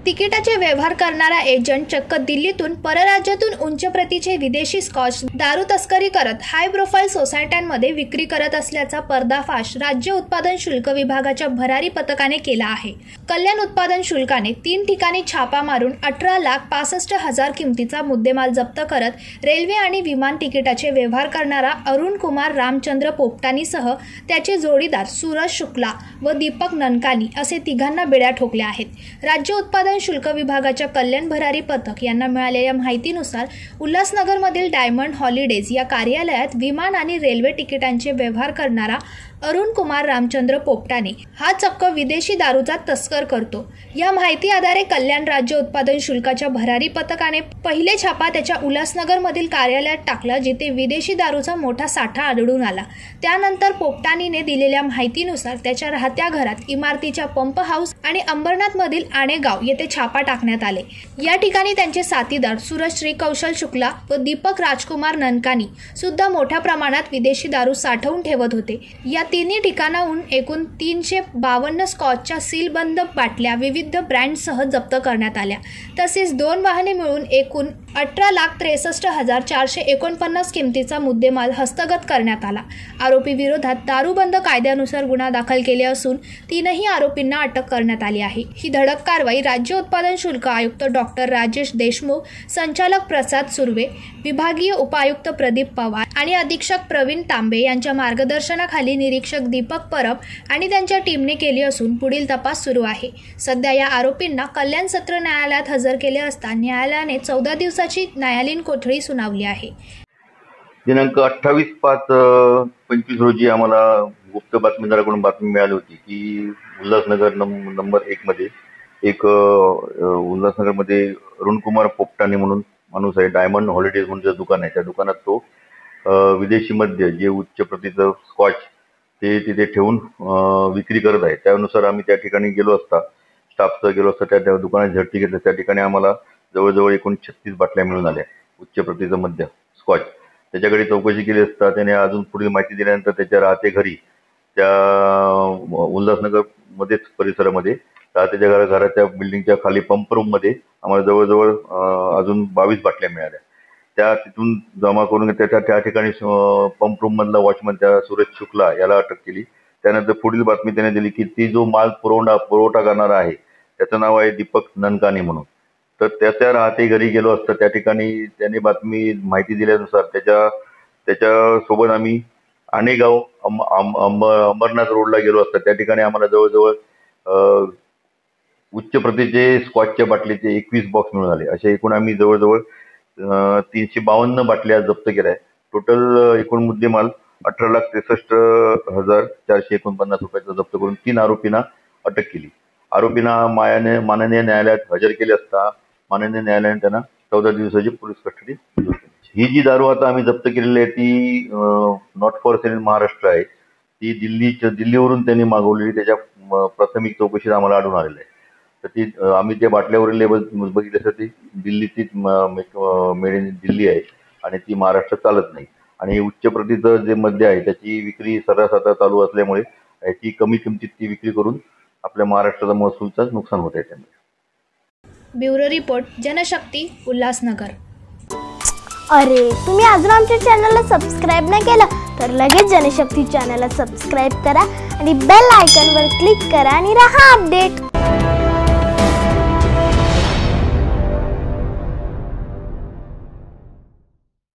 तिकिटाचे व्यवहार करणारा एजंट चक्क दिल्लीतून परराज्यातून उच्च प्रतीचे विदेशी स्कॉच दारू तस्करी करत हाय प्रोफाईल सोसायट्यांमध्ये विक्री करत असल्याचा पर्दाफाश राज्य उत्पादन शुल्क विभागाच्या भरारी पथकाने केला आहे। कल्याण उत्पादन शुल्काने 3 ठिकाणी छापा मारून 18,65,000 किमतीचा मुद्देमाल जप्त करत रेल्वे आणि विमान तिकिटाचे व्यवहार करणारा अरुण कुमार रामचंद्र पोपटानीसह त्याचे जोडीदार सूरज शुक्ला व दीपक ननकानी असे तिघांना बेड्या ठोकल्या आहेत। राज्य उत्पादन शुल्क विभागाच्या कल्याण भरारी पथक यांना मिळालेल्या माहितीनुसार उल्हासनगरमधील डायमंड हॉलिडेज या कार्यालयात विमान आणि रेल्वे तिकिटांचे व्यवहार करणारा अरुण कुमार रामचंद्र पोपटाने हा चक्क विदेशी दारूचा तस्कर करतो। या माहिती आधारे कल्याण राज्य उत्पादन शुल्काच्या भरारी पथकाने पहिले छापा त्याच्या उल्हासनगरमधील कार्यालयात टाकला, जिथे विदेशी दारूचा मोठा साठा आढळून आला। त्यानंतर पोपटानीने दिलेल्या माहितीनुसार त्याच्या राहत्या घरात, इमारतीच्या पंप हाऊस आणि अंबरनाथमधील आणेगाव येथे छापा टाकण्यात आले। या ठिकाणी त्यांचे साथीदार सूरज श्रीकौशल शुक्ला व दीपक राजकुमार ननकानी सुद्धा मोठ्या प्रमाणात विदेशी दारू साठवून ठेवत होते। या तिन्ही ठिकाणाहून एकूण 352 स्कॉचच्या सीलबंद बाटल्या विविध ब्रँडसह जप्त करण्यात आल्या। तसेच 2 वाहने मिळून एकूण 18,63,449 किमतीचा मुद्देमाल हस्तगत करण्यात आला। आरोपी विरोधात दारूबंद कायद्यानुसार गुन्हा दाखल केले असून 3ही आरोपींना अटक करण्यात आली आहे। ही धडक कारवाई राज्य उत्पादन शुल्क आयुक्त डॉक्टर राजेश देशमुख, संचालक प्रसाद सुर्वे, विभागीय उपायुक्त प्रदीप पवार आणि अधीक्षक प्रवीण तांबे यांच्या मार्गदर्शनाखाली निरीक्षक दीपक परब आणि त्यांच्या टीमने केली असून पुढील तपास सुरू आहे। सध्या या आरोपींना कल्याण सत्र न्यायालयात हजर केले असता न्यायालयाने 14 दिवसाची न्यायालयीन कोठडी सुनावली आहे। दिनांक 28/5/25 रोजी आम्हाला गुप्त बातमीदाराकडून बातमी मिळाली होती की उल्हासनगर नंबर 1 मध्ये एक उल्हासनगरमध्ये अरुण कुमार पोपटानी म्हणून माणूस आहे, डायमंड हॉलिडेज म्हणून दुकान आहे, त्या दुकानात तो विदेशी मद्य जे उच्च प्रतीचं स्कॉच ते तिथे ठेवून विक्री करत आहे। त्यानुसार आम्ही त्या ठिकाणी गेलो असता, स्टाफसह गेलो असता, त्या दुकानात झडती घेतली। त्या ठिकाणी आम्हाला जवळजवळ एकूण 36 बाटल्या मिळून आल्या उच्च प्रतीचं मद्य स्कॉच। त्याच्याकडे चौकशी केली असता त्याने अजून पुढील माहिती दिल्यानंतर त्याच्या राहते घरी, त्या उल्हासनगर मध्येच परिसरामध्ये राहत्याच्या घराच्या बिल्डिंगच्या खाली पंप रूम मध्ये आम्हाला जवळजवळ अजून 22 बाटल्या मिळाल्या। त्या तिथून जमा करून त्या ठिकाणी पंप रूम मधला वॉचमन त्या सूरज शुक्ला याला अटक केली। त्यानंतर पुढील बातमी त्याने दिली की ती जो माल पुरवठा करणारा आहे त्याचं नाव आहे दीपक ननकानी म्हणून। तर त्याच्या राहते घरी गेलो असता त्या ठिकाणी त्याने माहिती दिल्यानुसार त्याच्या सोबत आम्ही आणेगाव अंबरनाथ रोडला गेलो असता त्या ठिकाणी आम्हाला जवळजवळ उच्च प्रतीचे स्कॉचच्या बाटलीचे 21 बॉक्स मिळून आले। असे एकूण आम्ही जवळजवळ 352 बाटल्या जप्त केल्या। टोटल एकूण मुद्देमाल 18,63,449 रुपयाचा जप्त करून 3 आरोपींना अटक केली। आरोपींना माननीय न्यायालयात हजर केले असता माननीय न्यायालयाने त्यांना 14 दिवसाची पोलीस कस्टडी दिली। ही जी दारू आता आम्ही जप्त केलेली आहे ती not for sale in Maharashtra आहे। ती दिल्लीवरून त्यांनी मागवलेली, त्याच्या प्राथमिक चौकशीत आम्हाला आढळून आलेलं आहे। तर ती आम्ही त्या बाटल्यावरील लेबल बघितले तर ती दिल्लीचीच मेड इन दिल्ली आहे आणि ती महाराष्ट्रात चालत नाही। आणि उच्च प्रतीचं जे मद्य आहे त्याची विक्री सर्रास आता चालू असल्यामुळे याची कमी किमतीत ती विक्री करून आपल्या महाराष्ट्राचा महसूलचं नुकसान होत आहे। त्यामुळे ब्युरो रिपोर्ट, जनशक्ती, उल्हासनगर। अरे, तुम्ही अजून आमच्या चॅनलला सबस्क्राईब नाही केलं तर लगेच जनशक्ती चॅनलला सबस्क्राईब करा आणि बेल आयकॉनवर क्लिक करा आणि रहा अपडेट।